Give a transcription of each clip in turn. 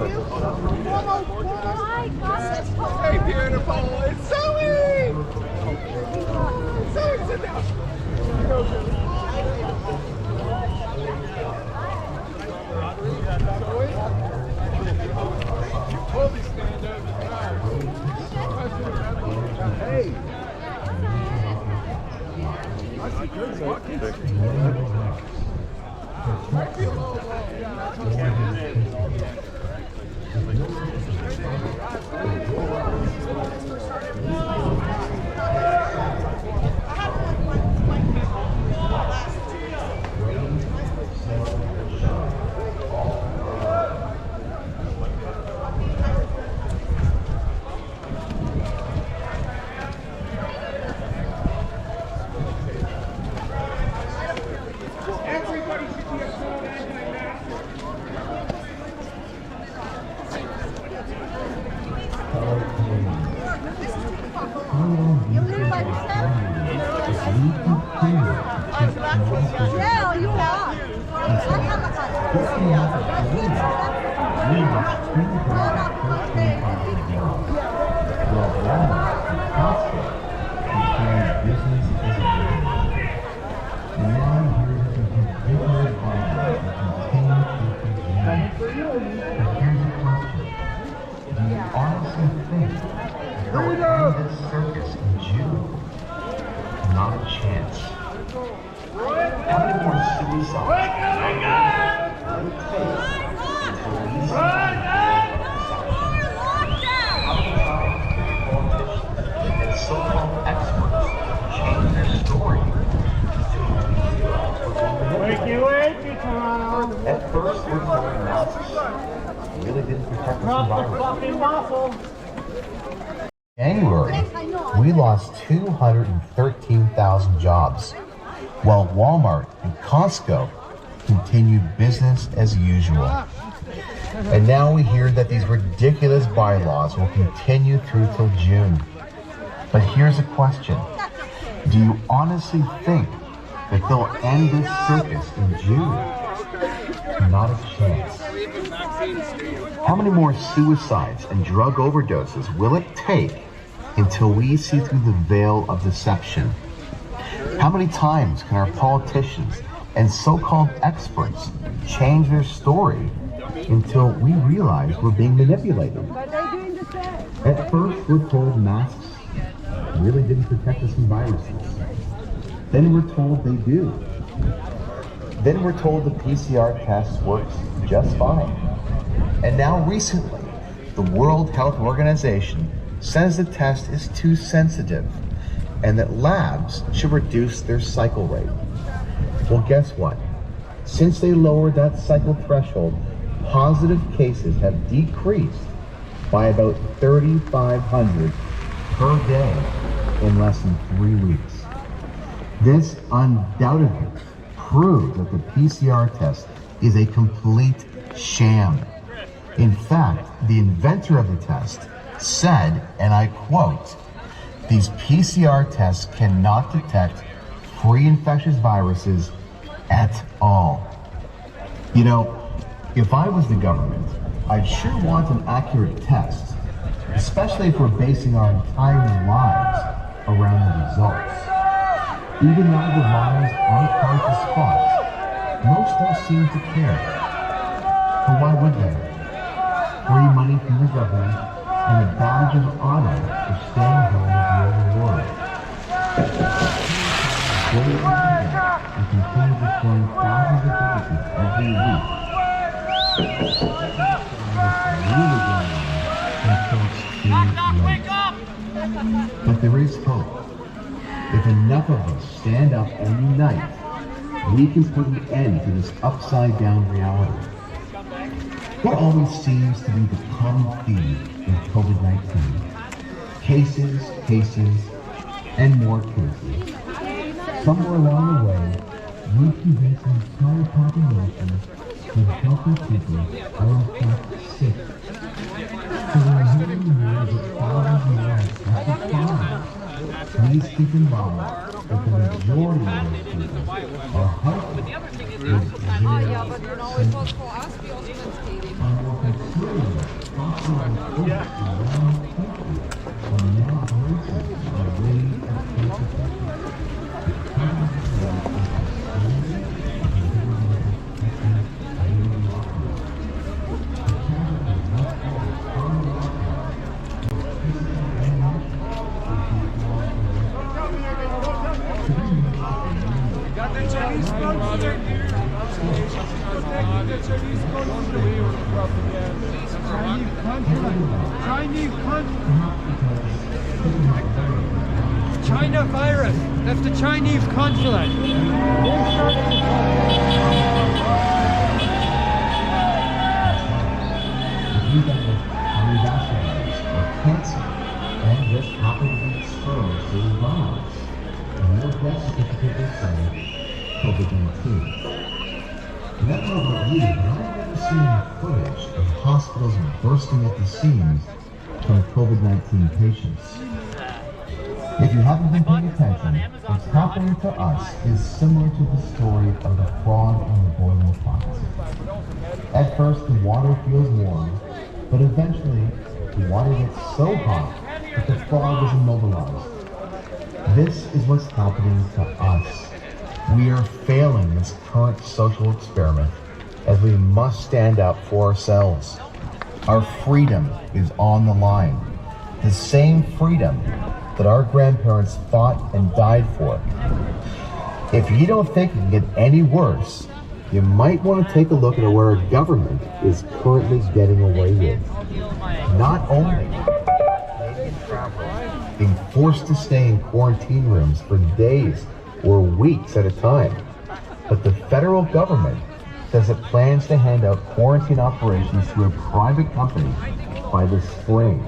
Hey, beautiful. It's Zoe. Zoe, sit down. Totally stand up. Hey. I see good buckets. Yeah, you are. Circus in June. Not a chance. How many more suicides will it take until we see how many times politicians and so-called experts change their story until we realize we're being manipulated? At first, we're told masks really didn't protect us from virus. January, we lost 213,000 jobs, while Walmart and Costco continued business as usual. And now we hear that these ridiculous bylaws will continue through till June. But here's a question. Do you honestly think that they'll end this circus in June? Not a chance. How many more suicides and drug overdoses will it take until we see through the veil of deception? How many times can our politicians and so-called experts change their story until we realize we're being manipulated? At first, we're told masks really didn't protect us from viruses. Then we're told they do. Then we're told the PCR test works just fine. And now recently, the World Health Organization says the test is too sensitive and that labs should reduce their cycle rate. Well, guess what? Since they lowered that cycle threshold, positive cases have decreased by about 3,500 per day in less than 3 weeks. This undoubtedly proves that the PCR test is a complete sham. In fact, the inventor of the test said, and I quote, "These PCR tests cannot detect free infectious viruses at all." You know, if I was the government, I'd sure want an accurate test, especially if we're basing our entire lives around the results. Even randomized unconscious spots, most don't seem to care. But why would they? Free money from the government and a badge of honor for staying home is your reward. We continue destroying thousands of businesses every week. Really going on until it's too late. But there is hope. If enough of us stand up and unite, we can put an end to this upside-down reality. What always seems to be the common theme in COVID-19? Cases, and more cases. Somewhere along the way, we convince an entire population that healthy people are in fact sick. So we're hearing news that thousands more have tested positive. Please keep in mind that the majority of those people are healthy with zero symptoms. And more concerning, Got the Chinese sponsor. Chinese China virus. That's the Chinese consulate. You got cardiovascular or cancer, and just happen to be exposed to the virus. And your death certificate will say COVID-19. And I don't know about you, but I've never seen any footage of hospitals bursting at the seams from COVID-19 patients. If you haven't been paying attention, what's happening to us is similar to the story of the frog in the boiling pot. At first, the water feels warm, but eventually, the water gets so hot that the frog is immobilized. This is what's happening to us. We are failing this current social experiment as we must stand up for ourselves. Our freedom is on the line. The same freedom that our grandparents fought and died for. If you don't think it can get any worse, you might want to take a look at where our government is currently getting away with. Not only Canadian travelers being forced to stay in quarantine rooms for days or weeks at a time, but the federal government says it plans to hand out quarantine operations to a private company by the spring.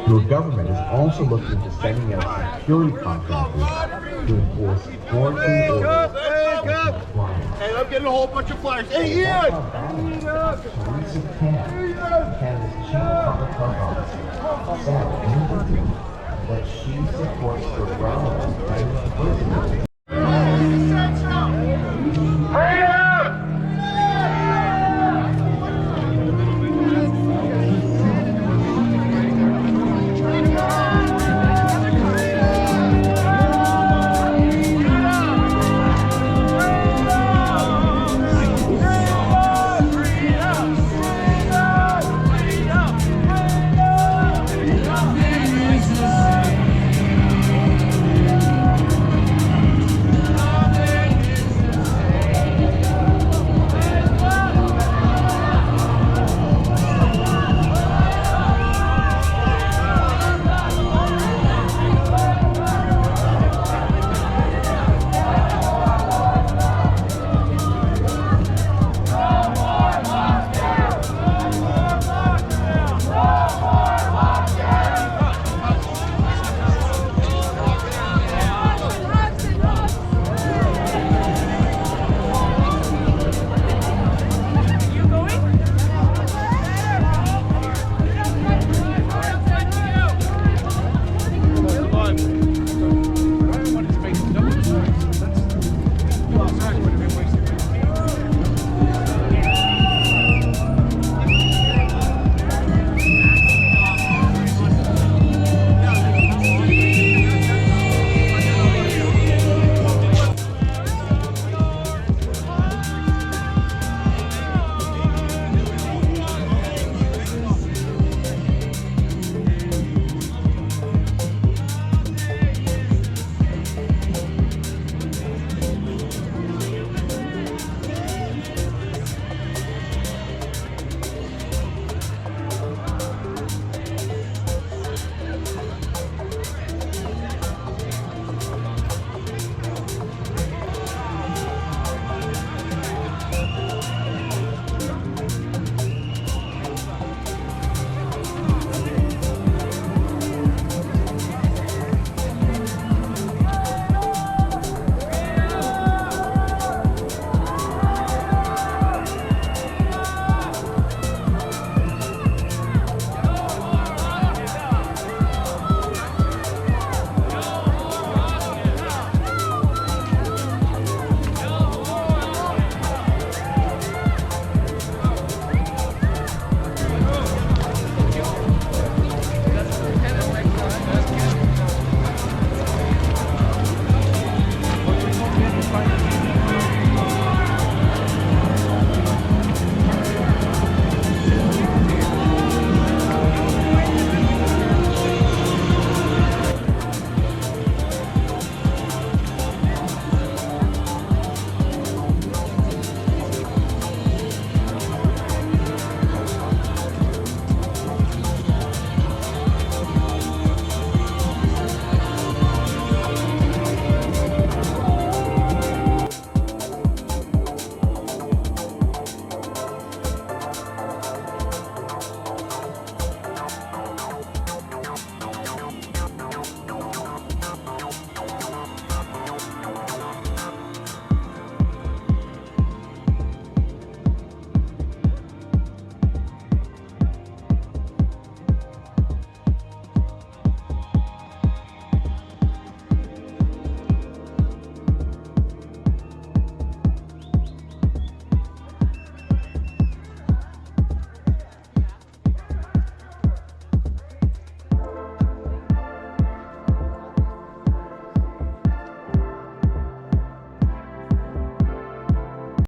Your government is also looking into sending out security contractors to enforce quarantine orders. Hey, I'm getting a whole bunch of flyers. Hey, Ian! Teresa Canada's chief public health officer, said in an interview that she supports the relevant